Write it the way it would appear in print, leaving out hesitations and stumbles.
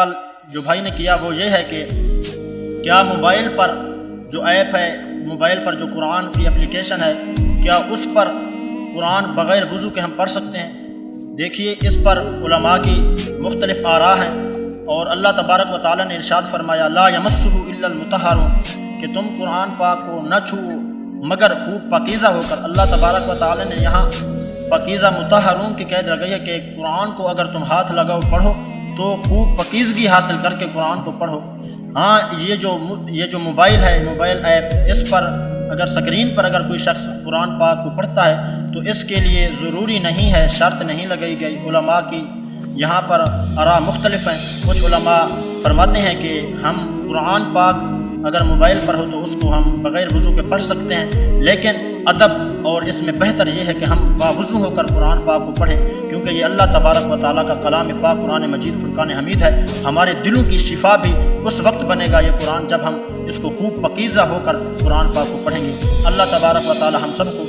سوال جو بھائی نے کیا وہ یہ ہے کہ کیا موبائل پر جو ایپ ہے، موبائل پر جو قرآن کی اپلیکیشن ہے، کیا اس پر قرآن بغیر وضو کے ہم پڑھ سکتے ہیں؟ دیکھیے، اس پر علماء کی مختلف آراء ہیں، اور اللہ تبارک و تعالیٰ نے ارشاد فرمایا لا یمسہ الا المطہرون، کہ تم قرآن پاک کو نہ چھوؤ مگر خوب پاکیزہ ہو کر۔ اللہ تبارک و تعالیٰ نے یہاں پاکیزہ مطہرون کی قید لگائی ہے کہ قرآن کو اگر تم ہاتھ لگاؤ پڑھو تو خوب پاکیزگی حاصل کر کے قرآن کو پڑھو۔ ہاں، یہ جو موبائل ہے، موبائل ایپ، اس پر اگر سکرین پر اگر کوئی شخص قرآن پاک کو پڑھتا ہے تو اس کے لیے ضروری نہیں ہے، شرط نہیں لگائی گئی۔ علماء کی یہاں پر آراء مختلف ہیں۔ کچھ علماء فرماتے ہیں کہ ہم قرآن پاک اگر موبائل پر ہو تو اس کو ہم بغیر وضو کے پڑھ سکتے ہیں، لیکن ادب اور اس میں بہتر یہ ہے کہ ہم باوضو ہو کر قرآن پاک کو پڑھیں، کیونکہ یہ اللہ تبارک و تعالیٰ کا کلام پاک قرآن مجید فرقان حمید ہے۔ ہمارے دلوں کی شفا بھی اس وقت بنے گا یہ قرآن جب ہم اس کو خوب پاکیزہ ہو کر قرآن پاک کو پڑھیں گے۔ اللہ تبارک و تعالیٰ ہم سب کو